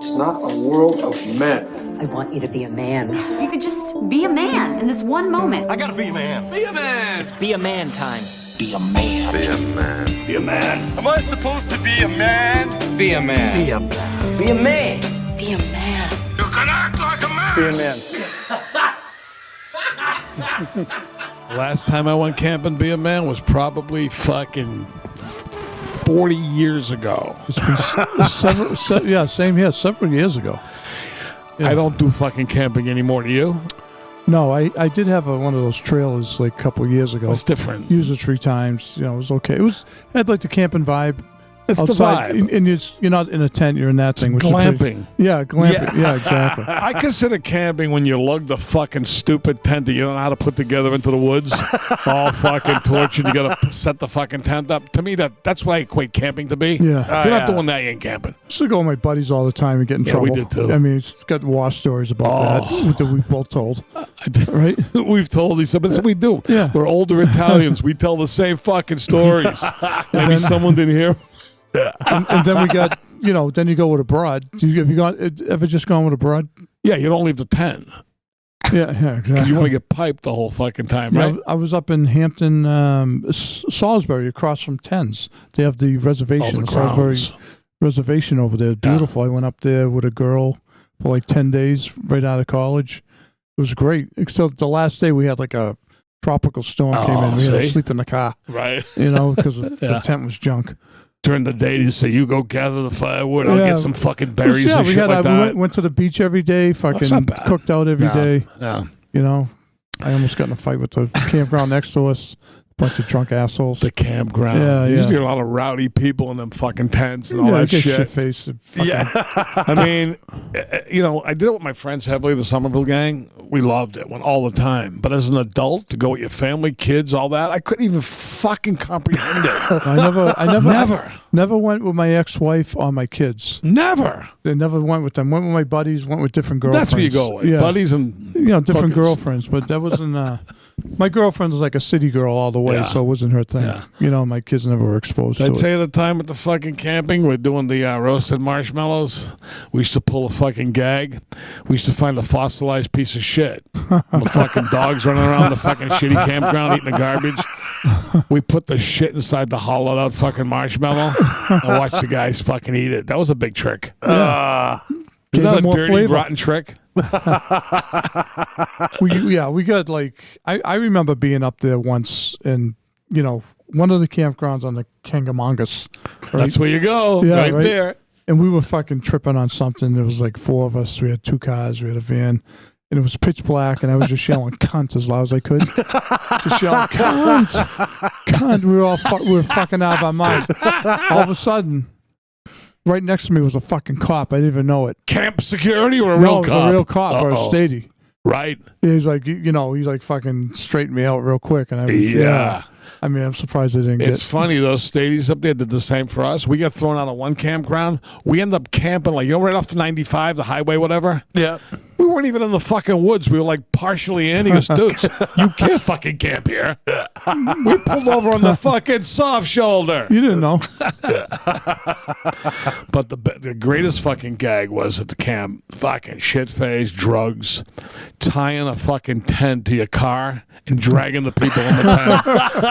It's not a world of men. I want you to be a man. You could just be a man in this one moment. I gotta be a man. Be a man. It's be a man time. Be a man. Be a man. Be a man. Am I supposed to be a man? Be a man. Be a man. Be a man. Be a man. You can act like a man. Be a man. Last time I went camping, Be A Man was probably fucking 40 years ago. Same here, several years ago. Yeah. I don't do fucking camping anymore. Do you? No, I did have one of those trailers like a couple of years ago. It's different. Used it 3 times. You know, it was okay. It had like the camping vibe. It's outside, the vibe. And you're not in a tent. You're in that thing. Which glamping. Yeah, glamping. Yeah, exactly. I consider camping when you lug the fucking stupid tent that you don't know how to put together into the woods. All fucking tortured. You got to set the fucking tent up. To me, that's what I equate camping to be. Yeah. If you're not doing that, you ain't camping. I used to go with my buddies all the time and get in trouble. We did too. I mean, it's got war stories about that we've both told. Right? We've told these, but that's what we do. Yeah. We're older Italians. We tell the same fucking stories. Maybe someone didn't hear. And then we got, then you go with a broad. Have you ever just gone with a broad? Yeah, you don't leave the tent. Yeah, exactly. You want to get piped the whole fucking time, right? I was up in Hampton, Salisbury, across from Tens. They have the reservation, the Salisbury grounds. Reservation over there. Beautiful. I went up there with a girl for like 10 days right out of college. It was great. Except the last day we had like a tropical storm came in. We had to sleep in the car. Right. Because the tent was junk. During the day, you say, you go gather the firewood. I'll get some fucking berries and shit like that. We went to the beach every day, fucking cooked out every day. Yeah. I almost got in a fight with the campground next to us. Bunch of drunk assholes. The campground. Yeah. You usually get a lot of rowdy people in them fucking tents and all that shit. Shit-faced. Yeah. I mean, I did it with my friends heavily, the Somerville gang. We loved it, went all the time. But as an adult, to go with your family, kids, all that, I couldn't even fucking comprehend it. I never went with my ex-wife or my kids. Never. They never went with them. Went with my buddies, went with different girlfriends. That's where you go with. Yeah. Buddies and different hookers. girlfriends. But that wasn't... my girlfriend was like a city girl all the way, so it wasn't her thing. Yeah. My kids never were exposed to it. I'd say the time at the fucking camping, we're doing the roasted marshmallows. We used to pull a fucking gag. We used to find a fossilized piece of shit. The fucking dogs running around the fucking shitty campground eating the garbage. We put the shit inside the hollowed out fucking marshmallow and watch the guys fucking eat it. That was a big trick. Yeah. Isn't that a more dirty, flavor. rotten trick? we got like I remember being up there once and one of the campgrounds on the Kangamongas. Right? That's where you go. Yeah, right there. And we were fucking tripping on something. There was like 4 of us. We had 2 cars. We had a van. And it was pitch black, and I was just yelling "cunt" as loud as I could. Just yelling "cunt, cunt." We were fucking out of our mind. All of a sudden, right next to me was a fucking cop. I didn't even know it. Camp security or a real cop? No, it was a real cop or a statey. Right. He's like, he like fucking straightened me out real quick, and I was I mean, I'm surprised I didn't get. It's funny, those stadies up there did the same for us. We got thrown out of one campground. We ended up camping right off the 95, the highway, whatever. Yeah. We weren't even in the fucking woods. We were like partially in. He goes, dudes, you can't fucking camp here. We pulled over on the fucking soft shoulder. You didn't know. But the greatest fucking gag was at the camp, fucking shit-faced, drugs, tying a fucking tent to your car and dragging the people in the tent.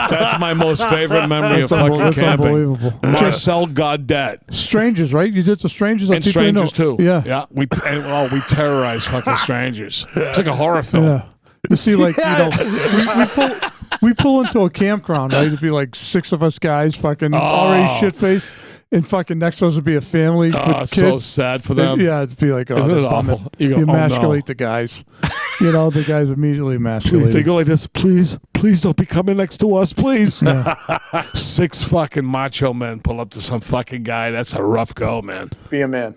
That's my most favorite memory of fucking camping. Unbelievable. Marcel Godet. Strangers, right? You did the strangers. And strangers, too. Yeah. Yeah. We terrorized fucking strangers. It's like a horror film. Yeah. You see, like, we pull into a campground, right? It'd be like 6 of us guys, fucking already shit-faced, and fucking next to us would be a family with kids. So sad for them. Yeah, it'd be like, Isn't it awful? You emasculate the guys. The guys immediately emasculate. They go like this, please don't be coming next to us, please. Yeah. 6 fucking macho men pull up to some fucking guy. That's a rough go, man. Be a man.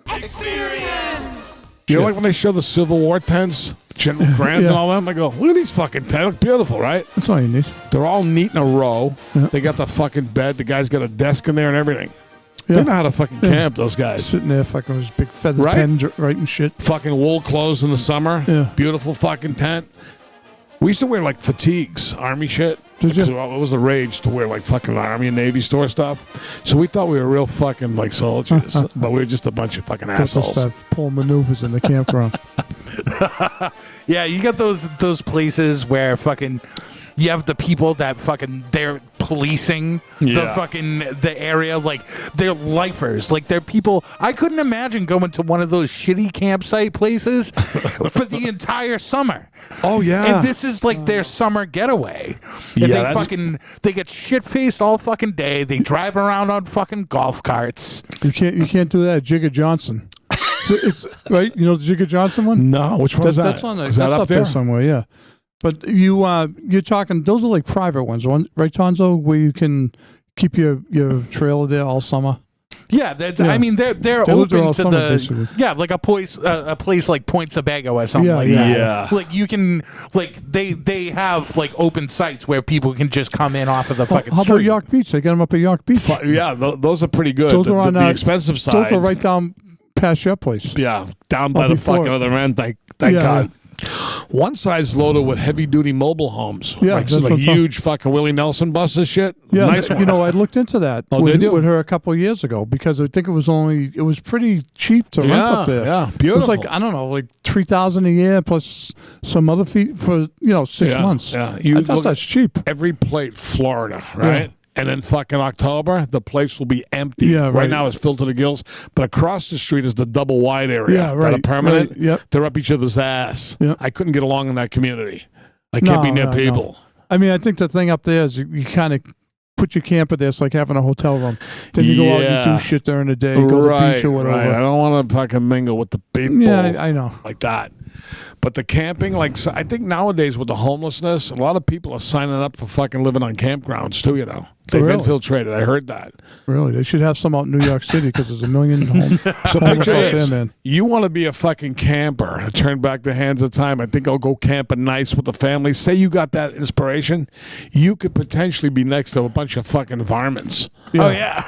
You know, like when they show the Civil War tents, General Grant and all them, I go, look at these fucking tents. They look beautiful, right? That's all you need. They're all neat in a row. Yeah. They got the fucking bed. The guy's got a desk in there and everything. Yeah. They know how to fucking camp, those guys. Sitting there fucking with his big feathers pen writing shit. Fucking wool clothes in the summer. Yeah. Beautiful fucking tent. We used to wear like fatigues, army shit. Did you? It was a rage to wear like fucking Army and Navy store stuff. So we thought we were real fucking like soldiers, but we were just a bunch of fucking assholes. Just pulling maneuvers in the campground. Yeah, you got those places where fucking you have the people that fucking they're policing the area, like they're lifers, like they're people. I couldn't imagine going to one of those shitty campsite places for the entire summer. Oh yeah, and this is like their summer getaway. And they get shit faced all fucking day. They drive around on fucking golf carts. You can't do that. Jigga Johnson. It's right. You know the Jigga Johnson one? No, which one is that? That's on there. That's up there somewhere. Yeah. But you're talking, those are like private ones, right, Tonzo, where you can keep your trailer there all summer. Yeah, I mean they're open to summer, basically. like a place like Point Sebago or something that. Yeah. Like you can they have like open sites where people can just come in off of the fucking How street. about York Beach? They got them up at York Beach. Yeah, those are pretty good. Those are on the expensive side. Those are right down past your place. Yeah, down by the fucking other end. Thank God. One side's loaded with heavy-duty mobile homes. Yeah, like that's what huge fucking Willie Nelson buses shit. Yeah, nice one. I looked into that with her a couple of years ago because I think it was pretty cheap to rent up there. Yeah, beautiful. It was like, I don't know, like $3,000 a year plus some other fee for 6 months. Yeah, I thought that's cheap. Every plate, Florida, right? Yeah. And then fucking October, the place will be empty. Yeah, right now it's filled to the gills. But across the street is the double wide area. Yeah, right. That are permanent. Right, yep. They're up each other's ass. Yep. I couldn't get along in that community. I can't be near people. No. I mean, I think the thing up there is you kind of put your camper there. It's like having a hotel room. Then you go out and you do shit during the day. Go to the beach or whatever. Right. I don't want to fucking mingle with the people. Yeah, I know. Like that. But the camping, so I think nowadays with the homelessness, a lot of people are signing up for fucking living on campgrounds too, They've infiltrated. I heard that. Really? They should have some out in New York City because there's 1 million homeless So out there, man. You want to be a fucking camper. Turn back the hands of time. I think I'll go camping nice with the family. Say you got that inspiration. You could potentially be next to a bunch of fucking varmints. Yeah. Oh, yeah.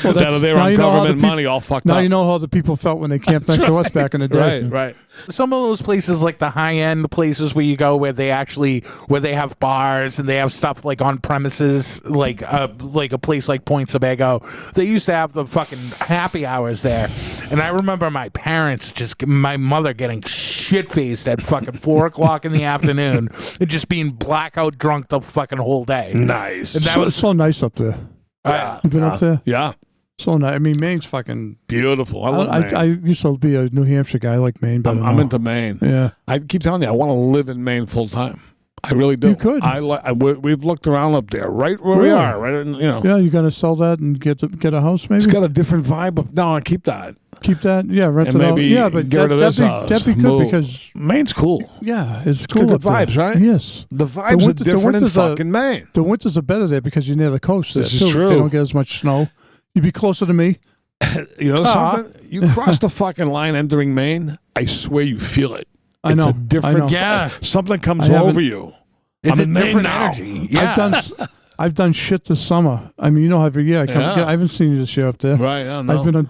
That are there on government money all fucked up. Now you know how the people felt when they camped next to us back in the day. Right. Some of those places, like the high-end places where you go where they have bars and they have stuff like on premises, like a place like Point Sebago, they used to have the fucking happy hours there. And I remember my mother getting shit-faced at fucking 4 o'clock in the afternoon and just being blackout drunk the fucking whole day. Nice. And that was so nice up there. You been up there? Yeah. So nice. I mean, Maine's fucking beautiful. I love Maine. I used to be a New Hampshire guy. I like Maine better. I'm into Maine. Yeah. I keep telling you, I want to live in Maine full time. I really do. You could. We've looked around up there, right where we are, right? Yeah, you gonna sell that and get a house, maybe. It's got a different vibe. No, I keep that. Keep that. Yeah, rent and it out. Maybe Yeah, but get rid of this house. that'd be good because Maine's cool. Yeah, it's cool. Good vibes, right? Yes, the vibes are different in fucking Maine. The winters are better there because you're near the coast. This is true. They don't get as much snow. You'd be closer to me. You know something? You cross the fucking line entering Maine, I swear you feel it. I know. It's a different. Yeah. Something comes over you. It's a different energy. Yeah. I've done shit this summer. I mean, every year I come. I haven't seen you this year up there. Right. I know. I've been,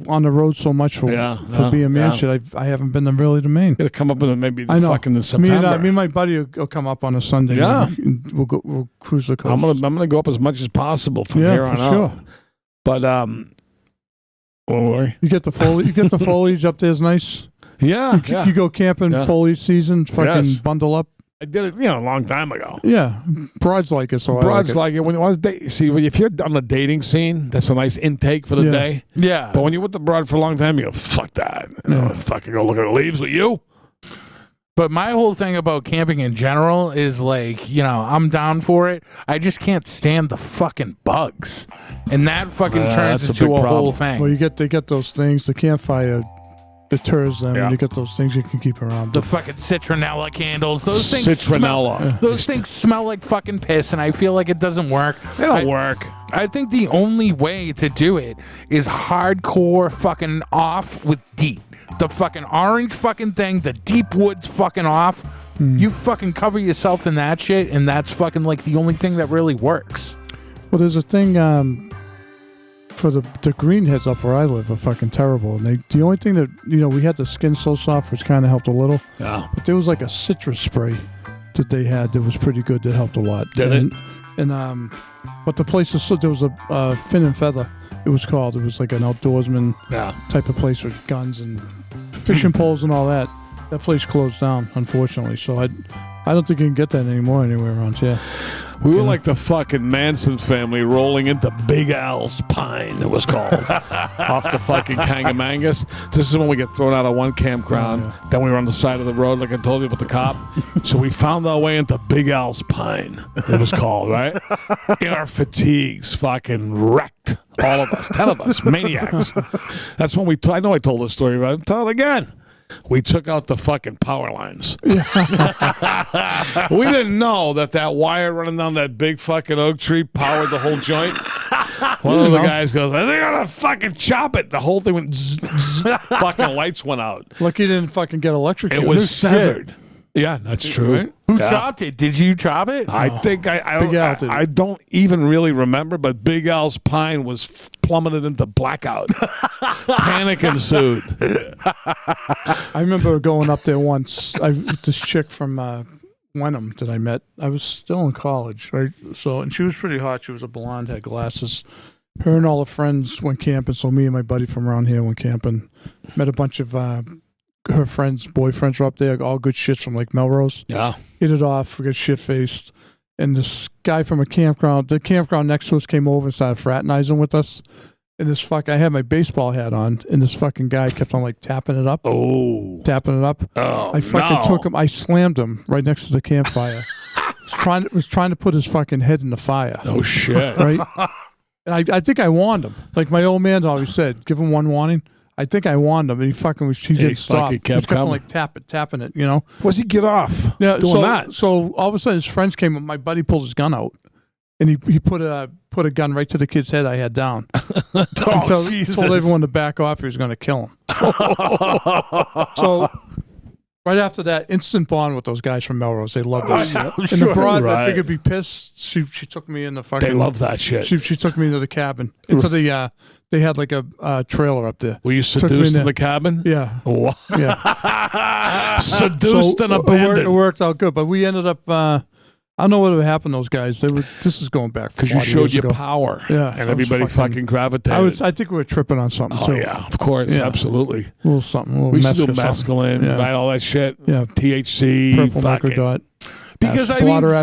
on the road so much for Be A Man shit. I haven't been really to Maine. Gotta come up with maybe fucking in September. Me and my buddy will come up on a Sunday. Yeah. And we'll cruise the coast. I'm gonna go up as much as possible from here on out. Sure. But don't worry. You get the foliage. You get the foliage up there is nice. Yeah. You go camping foliage season. Fucking bundle up. I did it, a long time ago. Yeah, broads like it. So broads I like it. When you want to date, see, if you're on the dating scene, that's a nice intake for the day. Yeah. But when you're with the broad for a long time, you go, fuck that. Fucking go look at the leaves with you. But my whole thing about camping in general is like, I'm down for it. I just can't stand the fucking bugs, and that fucking turns into a whole thing. Well, they get those things. The campfire deters them, and you get those things you can keep around. The fucking citronella candles. Those things Citronella. Those things smell like fucking piss, and I feel like it doesn't work. They don't work. I think the only way to do it is hardcore fucking off with deep. The fucking orange fucking thing, the deep woods fucking off. You fucking cover yourself in that shit, and that's fucking like the only thing that really works. Well, there's a thing for the greenheads up where I live are fucking terrible. And the only thing that, we had the skin so soft, which kind of helped a little. Yeah. But there was like a citrus spray that they had that was pretty good. That helped a lot. Did it? And but the place was there was a Fin and Feather. It was called. It was like an outdoorsman type of place with guns and fishing poles and all that. That place closed down, unfortunately. So I don't think you can get that anymore anywhere around here. We were like the fucking Manson family rolling into Big Al's Pine, it was called, off the fucking Kangamangas. This is when we get thrown out of one campground. Then we were on the side of the road, like I told you about the cop. So we found our way into Big Al's Pine, it was called, right? In our fatigues, fucking wrecked. All of us, 10 of us, maniacs. That's when I know I told this story, but I'll tell it again. We took out the fucking power lines. We didn't know that wire running down that big fucking oak tree powered the whole joint. One of the guys goes, I think I'm gonna fucking chop it. The whole thing went zzz, zzz, fucking lights went out. Lucky you didn't fucking get electrocuted. It was severed. Yeah, that's true. Right? Who chopped it? Did you chop it? I think I don't even really remember, but Big Al's Pine was plummeted into blackout. Panic ensued. I remember going up there once. This chick from Wenham that I met. I was still in college, right? So, and she was pretty hot. She was a blonde, had glasses. Her and all her friends went camping. So me and my buddy from around here went camping. Met a bunch of her friends' boyfriends were up there. All good shits from like Melrose. Yeah, hit it off. We got shit faced. And this guy from the campground next to us came over and started fraternizing with us. And I had my baseball hat on, and this fucking guy kept on like tapping it up. Oh. Tapping it up. Oh, I fucking took him, I slammed him right next to the campfire. was trying to put his fucking head in the fire. Oh, shit. Right? And I think I warned him. Like my old man always said, give him one warning. I think I warned him, and he didn't stop. He kept on like tapping it, you know. What's he get off? Yeah, doing that. So all of a sudden his friends came up. My buddy pulls his gun out, and he put a gun right to the kid's head I had down. Told everyone to back off. He was going to kill him. So right after that, instant bond with those guys from Melrose. They loved us. And the broad, I figured, be pissed. She took me in the fucking. They love that shit. She took me into the cabin. Into the they had like a trailer up there. Were you seduced in the cabin? Yeah. What? Yeah. Seduced and abandoned. It worked out good, but we ended up. I don't know what would happen to those guys. This is going back because you showed your power. Yeah, and everybody fucking gravitated. I think we were tripping on something too. Oh yeah, of course, absolutely. A little something. We used to do mescaline, right? All that shit. Yeah, THC, purple microdot. Because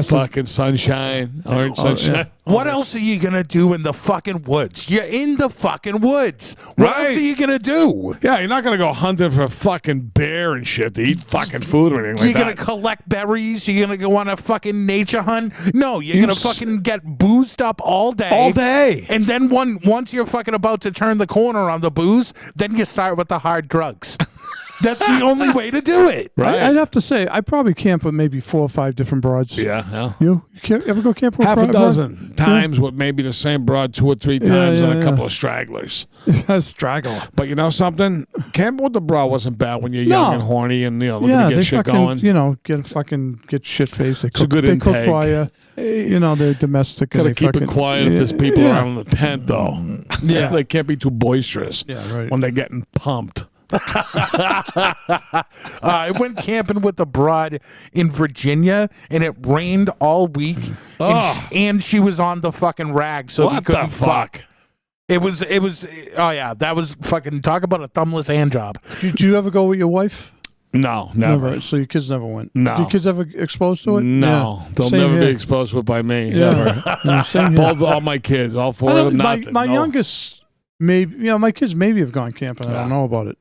fucking sunshine, orange sunshine. Yeah. What else are you gonna do in the fucking woods? You're in the fucking woods. What else are you gonna do? Yeah, you're not gonna go hunting for a fucking bear and shit to eat fucking food or anything like that. You're gonna collect berries. You're gonna go on a fucking nature hunt. No, you're gonna fucking get boozed up all day. All day. And then once you're fucking about to turn the corner on the booze, then you start with the hard drugs. That's the only way to do it. Right. I'd have to say, I probably camp with maybe 4 or 5 different broads. Yeah. You ever go camp with half a dozen times with maybe the same broad 2 or 3 times and a couple of stragglers. Straggler. But you know something? Camping with the broad wasn't bad when you're young and horny and looking to get shit going. Get shit faced. They cook for you. They're domestic. Gotta keep it quiet if there's people around in the tent, though. Yeah, they can't be too boisterous. Yeah, right. When they're getting pumped. I went camping with a broad in Virginia, and it rained all week, and she was on the fucking rag, so we couldn't fuck. It was. Oh yeah, that was fucking. Talk about a thumbless hand job. Did you ever go with your wife? No, never. So your kids never went? No. Did your kids ever exposed to it? No. They'll never be exposed to it by me. Yeah. Ever. Same here. All my kids, all 4 of them, nothing. My youngest, maybe, my kids maybe have gone camping. I don't know about it.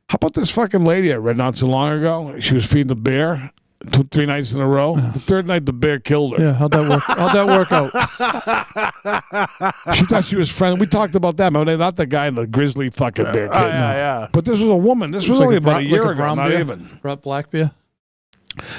How about this fucking lady I read not too long ago? She was feeding the bear 3 nights in a row. The 3rd night, the bear killed her. Yeah, how'd that work out? She thought she was friendly. We talked about that, but not the guy in the grizzly fucking bear kid. Yeah. But this was a woman. This was only about a year ago, not even. Black bear?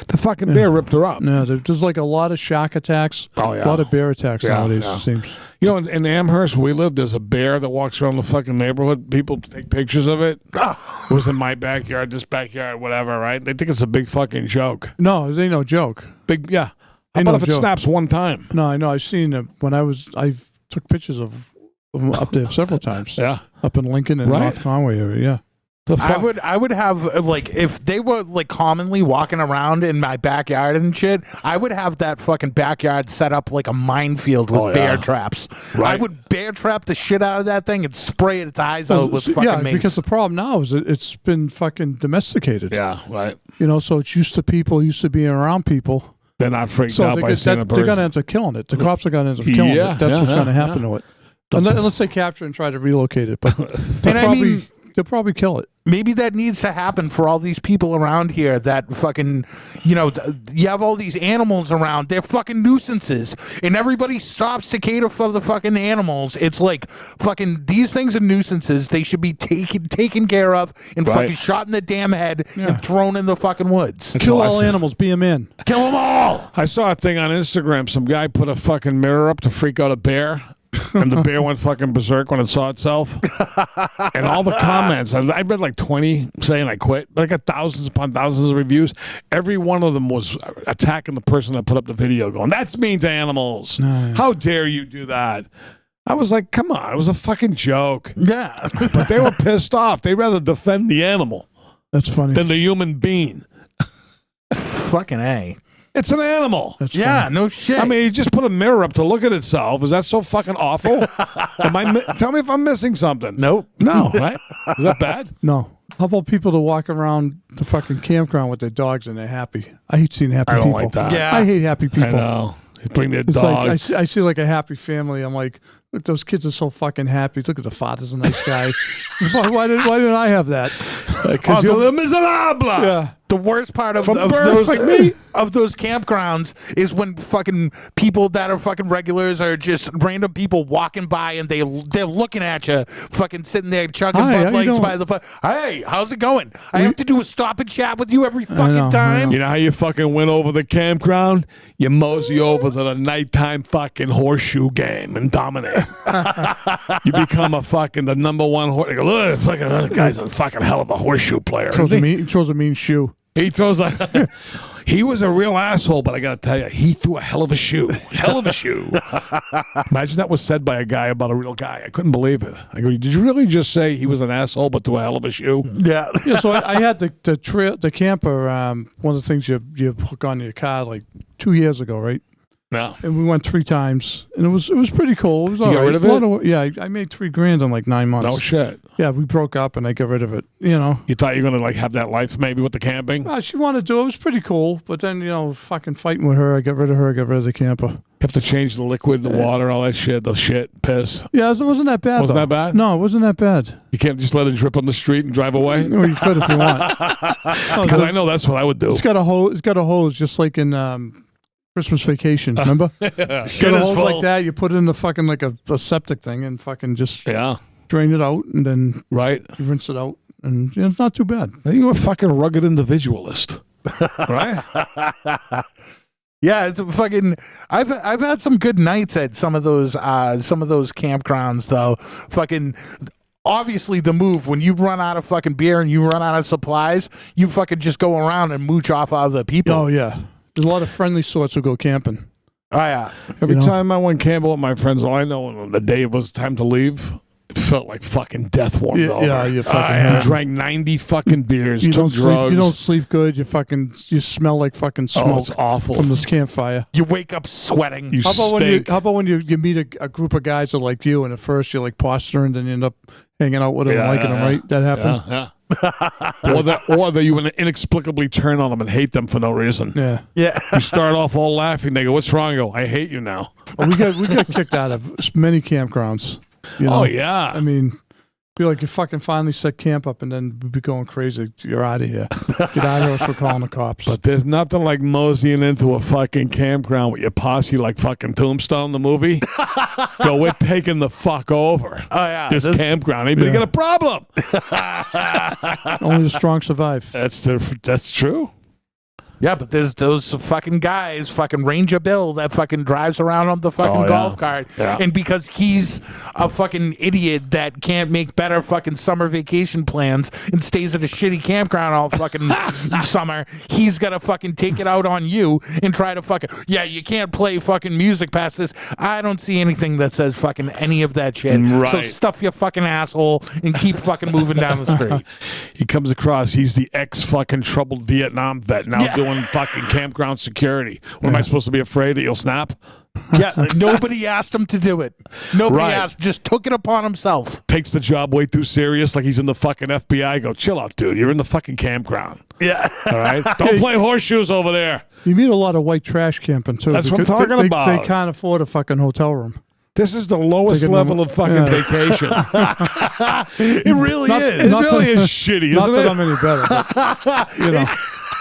The fucking bear ripped her up. No, there's like a lot of shark attacks. Oh, yeah. A lot of bear attacks nowadays, it seems. In Amherst, where we live, there's a bear that walks around the fucking neighborhood. People take pictures of it. It was in my backyard, this backyard, whatever, right? They think it's a big fucking joke. No, it ain't no joke. Big, yeah. How about if it snaps one time? No, I know. I've seen it when I took pictures of them up there several times. Yeah. Up in Lincoln and North Conway area, I would have like if they were like commonly walking around in my backyard and shit, I would have that fucking backyard set up like a minefield with bear traps. Right. I would bear trap the shit out of that thing and spray its eyes out with fucking mace. Because the problem now is it's been fucking domesticated. Yeah, right. You know, so it's used to people, used to being around people. They're not freaked So out by seeing a they're person. going to end up killing it. The cops are going to end up killing it. That's what's going to happen to it. Unless they capture and try to relocate it, but they'll probably kill it. Maybe that needs to happen for all these people around here that fucking, you know, you have all these animals around. They're fucking nuisances. And everybody stops to cater for the fucking animals. It's like fucking these things are nuisances. They should be taken care of and fucking shot in the damn head and thrown in the fucking woods. Kill all animals. Be a man. Kill them all. I saw a thing on Instagram. Some guy put a fucking mirror up to freak out a bear. And the bear went fucking berserk when it saw itself. And all the comments, I read like 20 saying I quit, but I got thousands upon thousands of reviews. Every one of them was attacking the person that put up the video, going, "That's mean to animals. How dare you do that?" I was like, come on, it was a fucking joke. Yeah. But they were pissed off. They'd rather defend the animal That's funny. than the human being. Fucking A. It's an animal. That's Yeah, funny. no shit. I mean, you just put a mirror up to look at itself. Is that so fucking awful? Tell me if I'm missing something. Nope. No, right? Is that bad? No. How about people that walk around the fucking campground with their dogs and they're happy? I hate seeing happy people. I don't like that. Yeah. I hate happy people. I know. Bring their It's dog. like I see like a happy family. I'm like, look, those kids are so fucking happy. Look at the father's a nice guy. why didn't I have that? Because you're the miserable. Yeah. The worst part of birth, like those campgrounds is when fucking people that are fucking regulars are just random people walking by and they're looking at you, fucking sitting there chugging Hi, how Bud you Lights doing? by the. Hey, how's it going? I have to do a stop and chat with you every fucking know, I time. You know how you fucking went over the campground? You mosey over to the nighttime fucking horseshoe game and dominate. You become the number one horse. Go, look, fucking that guy's a fucking hell of a horseshoe player. He throws a mean shoe. He throws like he was a real asshole, but I gotta tell you, he threw a hell of a shoe. Hell of a shoe. Imagine that was said by a guy about a real guy. I couldn't believe it. I go, did you really just say he was an asshole but threw a hell of a shoe? Yeah. Yeah, so I had the camper. One of the things you hook on your car like 2 years ago, right? No. And we went 3 times, and it was pretty cool. It was all got right. rid of it? Yeah, I made $3,000 in like 9 months. No shit. Yeah, we broke up, and I got rid of it. You know, You thought you were gonna like have that life maybe with the camping? You she wanted to do it. It was pretty cool, but then fucking fighting with her, I got rid of her. I got rid of the camper. have to change the liquid, the water, all that shit, the shit, piss. Yeah, it wasn't that bad. Wasn't though. that bad? No, it wasn't that bad. You can't just let it drip on the street and drive away? Or you could if you want. Because I know that's what I would do. It's got a hose. It's got a hose, just like in Christmas Vacation. Remember? Shit Got a is hose full. like that. You put it in the fucking like a septic thing and fucking just Yeah, drain it out, and then right. you rinse it out, and it's not too bad. You're a fucking rugged individualist, right? Yeah, it's a fucking. I've had some good nights at some of those campgrounds though. Fucking. Obviously, the move when you run out of fucking beer and you run out of supplies, you fucking just go around and mooch off other people. Oh yeah, there's a lot of friendly sorts who go camping. Oh yeah. Every You know? time I went camping with my friends, all I know when the day it was time to leave, it felt like fucking death warmed over. Yeah, you fucking. I drank 90 fucking beers, You took don't sleep. drugs. You don't sleep good. You smell like fucking Oh, smoke it's awful. from this campfire. You wake up sweating. You How about stink. when you meet a group of guys that are like you, and at first you're like posturing, then you end up hanging out with them, Yeah, liking yeah, them, yeah. right? That happened. Yeah. or that you inexplicably turn on them and hate them for no reason. Yeah. Yeah. You start off all laughing. They go, "What's wrong?" I go, "I hate you now." Well, we got kicked out of many campgrounds. You know? Oh yeah. I mean, feel like you fucking finally set camp up, and then we'd be going crazy. You're out of here. Get out of here, else we're calling the cops. But there's nothing like moseying into a fucking campground with your posse like fucking Tombstone, the movie. Go, we're taking the fuck over. Oh yeah. This campground. Anybody got a problem? Only the strong survive. That's true. Yeah, but there's those fucking guys, fucking Ranger Bill, that fucking drives around on the fucking golf cart. Yeah. And because he's a fucking idiot that can't make better fucking summer vacation plans and stays at a shitty campground all fucking summer, he's got to fucking take it out on you and try to fucking, yeah, you can't play fucking music past this. I don't see anything that says fucking any of that shit. Right. So stuff your fucking asshole and keep fucking moving down the street. He comes across, he's the ex-fucking troubled Vietnam vet, now doing fucking campground security. What am I supposed to be afraid that you'll snap? Yeah, nobody asked him to do it. Nobody asked, just took it upon himself. Takes the job way too serious, like he's in the fucking FBI. Go, chill out, dude. You're in the fucking campground. Yeah. All right? Don't play horseshoes over there. You meet a lot of white trash camping, too. That's what I'm because talking about. They can't afford a fucking hotel room. This is the lowest level of fucking vacation. It really is. It really is shitty, Not isn't that it? I'm any better, but, you know.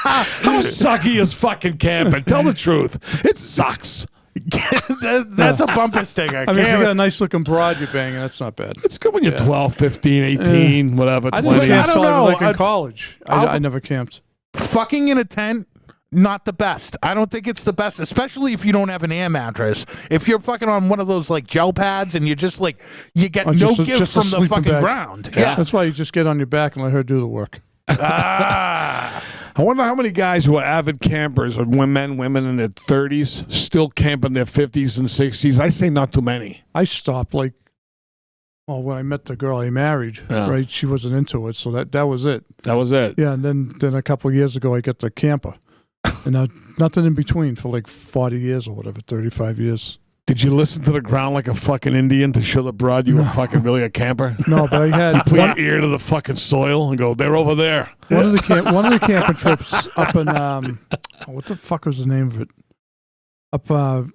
How sucky is fucking camping? Tell the truth. It sucks. That's a bumper sticker. I mean, if you got a nice looking broad you're banging, that's not bad. It's good when you're 12, 15, 18, whatever, I 20. didn't camp until I was like know. in college. I never camped. Fucking in a tent, not the best. I don't think it's the best, especially if you don't have an air mattress. If you're fucking on one of those like gel pads and you're just like, you get no just give a from the sleeping fucking bag. ground. Yeah. That's why you just get on your back and let her do the work. I wonder how many guys who are avid campers, or women in their 30s, still camp in their 50s and 60s. I say not too many. I stopped when I met the girl I married, right? She wasn't into it, so that was it. That was it. Yeah, and then a couple of years ago, I got the camper. And nothing in between for like 40 years or whatever, 35 years. Did you listen to the ground like a fucking Indian to show the broad you were fucking really a camper? No, but I had Put your ear to the fucking soil and go, they're over there. one of the camping trips up in what the fuck was the name of it? Up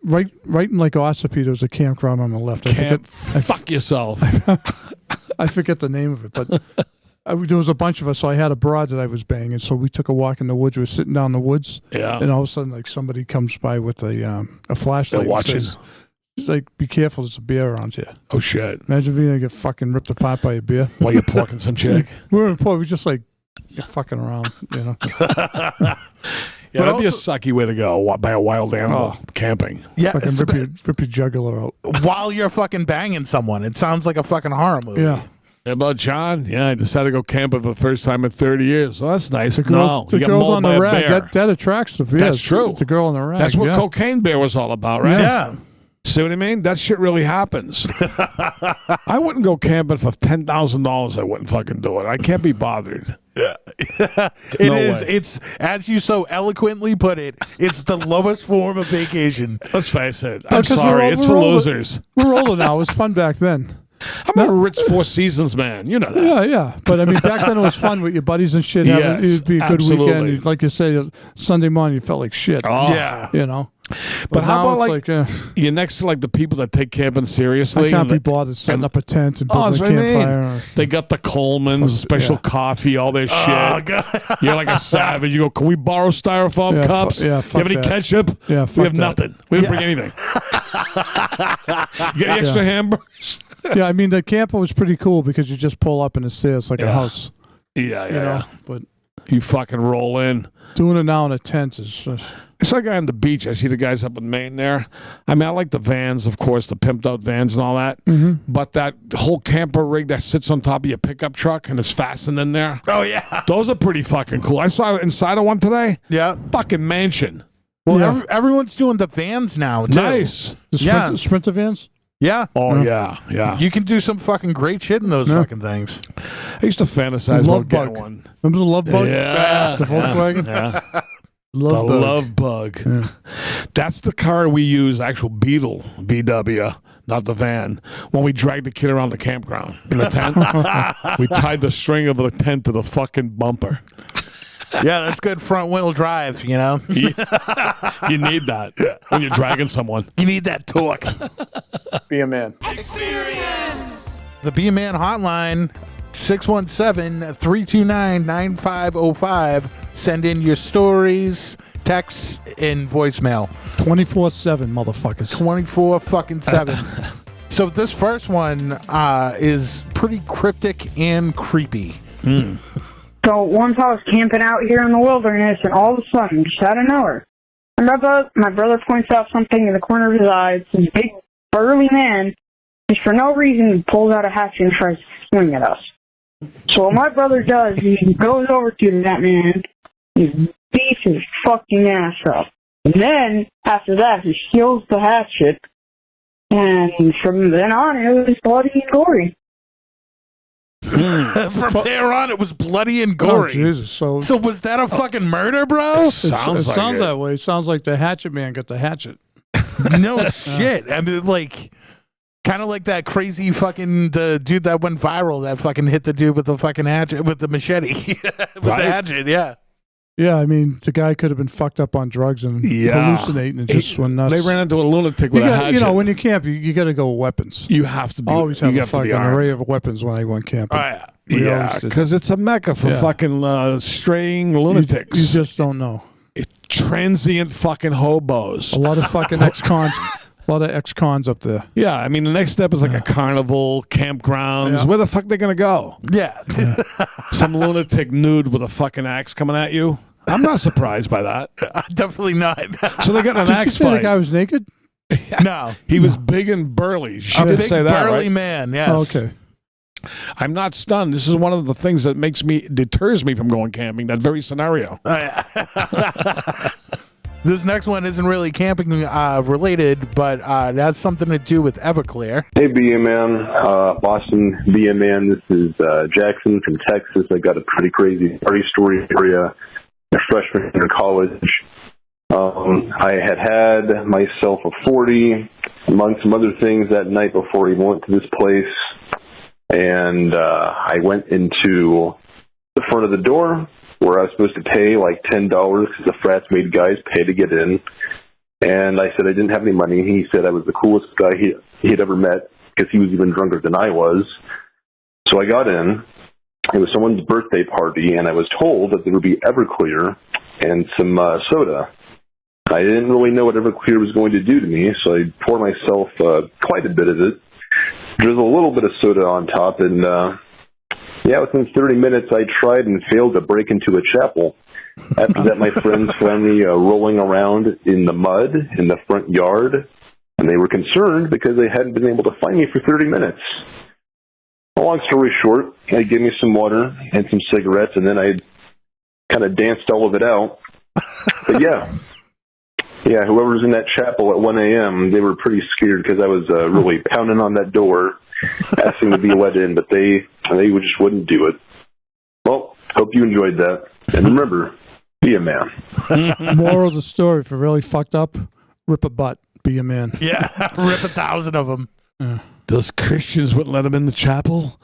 right in like Ossipee, there was a campground on the left. Fuck yourself. I forget the name of it, but there was a bunch of us, so I had a broad that I was banging. So we took a walk in the woods. We were sitting down in the woods, and all of a sudden, like somebody comes by with a flashlight. They're watching. He's like, "Be careful, there's a bear around here." Oh shit! Imagine being get fucking ripped apart by a bear. While you're porking some chick. We were in port. We just like fucking around, you know. Yeah, that'd be a sucky way to go, by a wild animal camping. Yeah, Fucking rip your jugular out. while you're fucking banging someone. It sounds like a fucking horror movie. Yeah. How about John? Yeah, I decided to go camping for the first time in 30 years. Well, that's nice. The girls you got on mauled by the a rag. bear. That attracts the bear. That's true. It's the girl on the rag. That's what Cocaine Bear was all about, right? Yeah. See what I mean? That shit really happens. I wouldn't go camping for $10,000. I wouldn't fucking do it. I can't be bothered. It No is. way. It's, as you so eloquently put it, it's the lowest form of vacation. Let's face it. I'm 'cause sorry. It's for we're older. losers. We're older now. It was fun back then. I'm a Ritz Four Seasons man. You know that. Yeah. But I mean, back then it was fun with your buddies and shit. Yes, It'd be a good absolutely. weekend. Like you say, Sunday morning, you felt like shit. Oh. Yeah. You know. But how now about it's you're next to like the people that take camping seriously? I can't and be they- bothered setting up a tent and Oh, building that's a what I mean. campfire. They got the Coleman's, special coffee, all their shit. Oh, God. You're like a savage. You go, can we borrow styrofoam Yeah, cups? yeah, You fuck have any that. ketchup? Yeah, we fuck have that. nothing. We didn't bring anything. You got any extra hamburgers? Yeah, I mean, the camper was pretty cool because you just pull up and it's there. It's like a house. Yeah, You know? But You fucking roll in. doing it now in a tent is... I saw a guy on the beach. I see the guys up in Maine there. I mean, I like the vans, of course, the pimped out vans and all that. Mm-hmm. But that whole camper rig that sits on top of your pickup truck and it's fastened in there, Oh, yeah. those are pretty fucking cool. I saw inside of one today. Yeah. Fucking mansion. Well, Yeah. everyone's doing the vans now, too. Nice. The Yeah. Sprinter vans? Yeah. Oh, yeah. You can do some fucking great shit in those fucking things. I used to fantasize Love about getting bug. one. Remember the Love Bug? Yeah. The Volkswagen? Yeah. Love The Bug. Love Bug. Yeah. That's the car we use, actual Beetle, VW, not the van, when we dragged the kid around the campground in the tent. We tied the string of the tent to the fucking bumper. Yeah, that's good front wheel drive, you know? You need that when you're dragging someone. You need that torque. Be a man. The Be A Man Hotline, 617-329-9505. Send in your stories, texts, and voicemail. 24/7, motherfuckers. 24 fucking 7. So this first one is pretty cryptic and creepy. So once I was camping out here in the wilderness, and all of a sudden, just out of nowhere, my brother points out something in the corner of his eye. It's this big, burly man, just for no reason, pulls out a hatchet and tries to swing at us. So what my brother does, he goes over to that man, he beats his fucking ass up. And then, after that, he steals the hatchet, and from then on, it was bloody and gory. From there on, it was bloody and Oh, gory. Jesus. So Was that a fucking murder, bro? it sounds that way. It sounds like the hatchet man got the hatchet. No shit. I mean, like, kind of like that crazy fucking the dude that went viral that fucking hit the dude with the fucking hatchet, with the machete, with the hatchet. Yeah. Yeah, I mean, the guy could have been fucked up on drugs and hallucinating and just went nuts. They ran into a lunatic with a hatchet. You know, when you camp, you got to go with weapons. You have to be. Always have you a fucking array of weapons when I went camping. Oh, yeah. Yeah, because it's a mecca for fucking straying lunatics. You just don't know. Transient fucking hobos. A lot of fucking ex-cons. A lot of ex-cons up there. Yeah, I mean, the next step is like a carnival, campgrounds. Yeah. Where the fuck they going to go? Yeah. Some lunatic nude with a fucking axe coming at you? I'm not surprised by that. Definitely not. So they got in an Did you axe say the fight. guy was naked? No. He was big and burly. She A did big say that, burly right? man, yes. Oh, okay. I'm not stunned. This is one of the things that deters me from going camping, that very scenario. This next one isn't really camping related, but it has something to do with Everclear. Hey, Be A Man, Boston, Be A Man. This is Jackson from Texas. I got a pretty crazy party story for you. A freshman in college. I had myself a 40, among some other things, that night before we went to this place. And I went into the front of the door where I was supposed to pay like $10 because the frats made guys pay to get in. And I said I didn't have any money. He said I was the coolest guy he had ever met because he was even drunker than I was. So I got in. It was someone's birthday party, and I was told that there would be Everclear and some soda. I didn't really know what Everclear was going to do to me, so I poured myself quite a bit of it, drizzle a little bit of soda on top, and within 30 minutes I tried and failed to break into a chapel. After that, my friends found me rolling around in the mud in the front yard, and they were concerned because they hadn't been able to find me for 30 minutes. Long story short, they gave me some water and some cigarettes, and then I kind of danced all of it out. But yeah, whoever was in that chapel at 1 a.m., they were pretty scared because I was really pounding on that door, asking to be let in, but they just wouldn't do it. Well, hope you enjoyed that. And remember, be a man. Moral of the story, if you're really fucked up, rip a butt, be a man. Yeah, rip 1,000 of them. Yeah. Those Christians wouldn't let him in the chapel?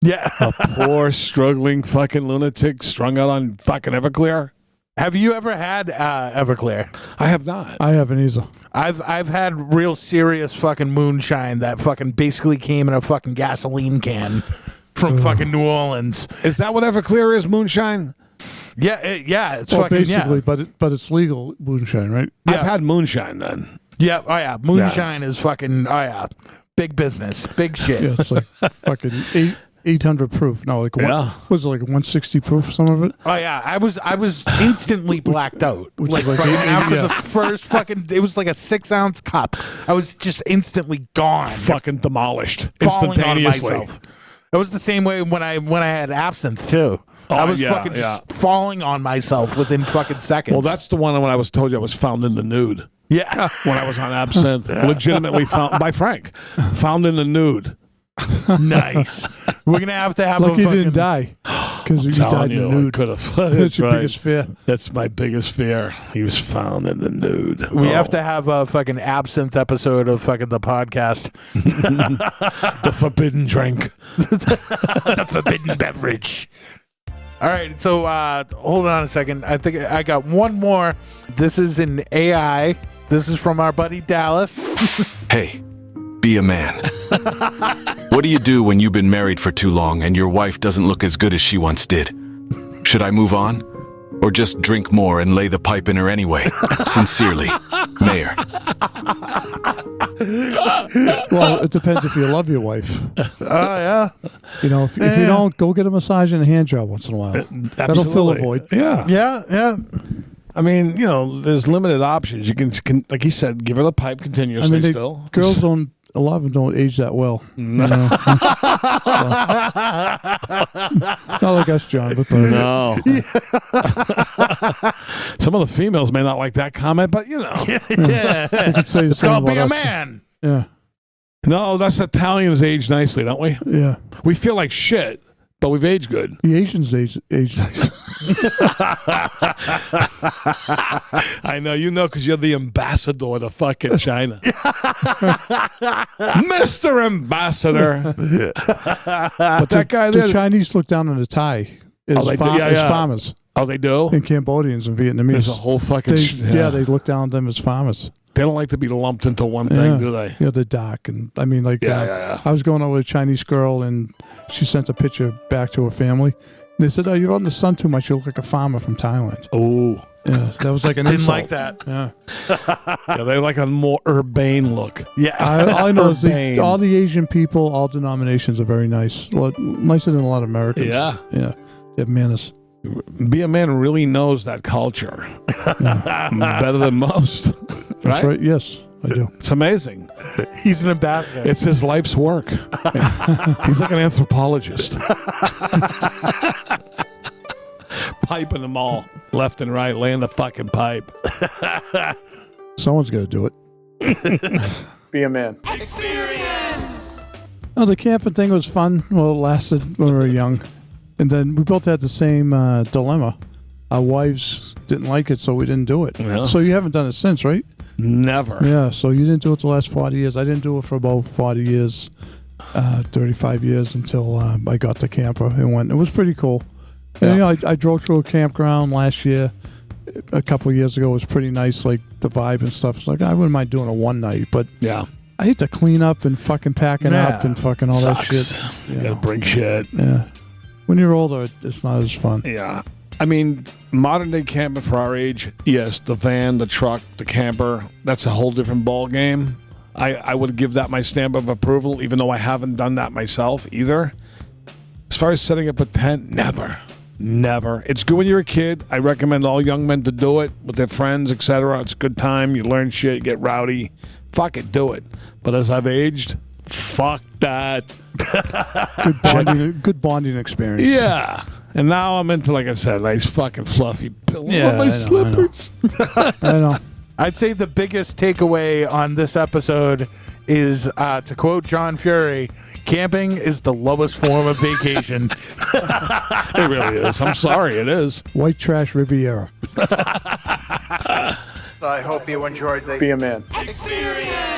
Yeah. A poor, struggling fucking lunatic strung out on fucking Everclear? Have you ever had Everclear? I have not. I haven't either. I've had real serious fucking moonshine that fucking basically came in a fucking gasoline can from fucking New Orleans. Is that what Everclear is, moonshine? Yeah, it's Well, fucking, basically, but it's legal moonshine, right? Yeah. I've had moonshine then. Yeah, oh yeah, moonshine is fucking, oh yeah, big business, big shit. Yeah, it's like fucking 800 proof. No, like was it like 160 proof? Some of it. Oh yeah, I was instantly blacked out. Which Like is like fucking 80, after yeah. the first fucking, it was like a 6-ounce cup. I was just instantly gone, Fucking demolished. falling on Instantaneously. myself. It was the same way when I had absinthe too. I was fucking just falling on myself within fucking seconds. Well, that's the one when I was told you I was found in the nude. Yeah. When I was on absinthe. Legitimately found by Frank. Found in the nude. Nice. We're going to have Lucky a you fucking... didn't die because you died in the nude. Could have. That's your biggest fear. That's my biggest fear. He was found in the nude. We have to have a fucking absinthe episode of fucking the podcast. The forbidden drink. The forbidden beverage. All right, so hold on a second. I think I got one more. This is an AI. This is from our buddy Dallas. Hey, be a man. What do you do when you've been married for too long and your wife doesn't look as good as she once did? Should I move on? Or just drink more and lay the pipe in her anyway? Sincerely, Mayor. Well, it depends if you love your wife. Oh yeah. You know, if you don't, go get a massage and a hand job once in a while. That'll fill a void. Yeah. Yeah. I mean, you know, there's limited options. You can like he said, give her the pipe continuously. I mean, still, girls don't. A lot of them don't age that well. No. You know? Not like us, John. But No. Some of the females may not like that comment, but you know. Yeah. It's called Be A Man. Yeah. No, us Italians age nicely, don't we? Yeah. We feel like shit, but we've aged good. The Asians age nice. I know, you know, because you're the ambassador to fucking China. Mr. Ambassador. But that guy there. The Chinese look down on the Thai as farmers. Oh, they do? And Cambodians and Vietnamese. There's a whole fucking... they look down on them as farmers. They don't like to be lumped into one thing, do they? Yeah, they're dark. And I mean, like, I was going out with a Chinese girl, and she sent a picture back to her family. And they said, "Oh, you're out in the sun too much. You look like a farmer from Thailand." Oh. Yeah, that was like an Didn't insult. like that. Yeah. Yeah, they like a more urbane look. Yeah. All I know is all the Asian people, all denominations are very nice. Nicer than a lot of Americans. Yeah. Yeah. They have manners. Be A Man really knows that culture better than most. That's right. Yes, I do. It's amazing. He's an ambassador. It's his life's work. He's like an anthropologist. Piping them all left and right, laying the fucking pipe. Someone's got to do it. Be a man. Oh, the camping thing was fun. Well, it lasted when we were young. And then we both had the same dilemma. Our wives didn't like it, so we didn't do it. Yeah. So you haven't done it since, right? Never. Yeah, so you didn't do it the last 40 years. I didn't do it for about 40 years, 35 years until I got the camper and went. It was pretty cool. And, you know, I drove through a campground last year. A couple of years ago, it was pretty nice, like the vibe and stuff. It's like, I wouldn't mind doing a one night, but yeah, I hate to clean up and fucking packing up and fucking all that shit. You gotta bring shit. Yeah. When you're older, it's not as fun. Yeah. I mean, modern day camping for our age, yes, the van, the truck, the camper, that's a whole different ball game. I would give that my stamp of approval, even though I haven't done that myself either. As far as setting up a tent, never. It's good when you're a kid. I recommend all young men to do it with their friends, etc. It's a good time. You learn shit, you get rowdy. Fuck it, do it. But as I've aged, fuck that. Good bonding experience. Yeah. And now I'm into, like I said, nice fucking fluffy pillow Yeah, on my slippers. I know. I'd say the biggest takeaway on this episode is, to quote John Fiore, camping is the lowest form of vacation. It really is. I'm sorry, it is. White trash Riviera. I hope you enjoyed the Be a man. Experience.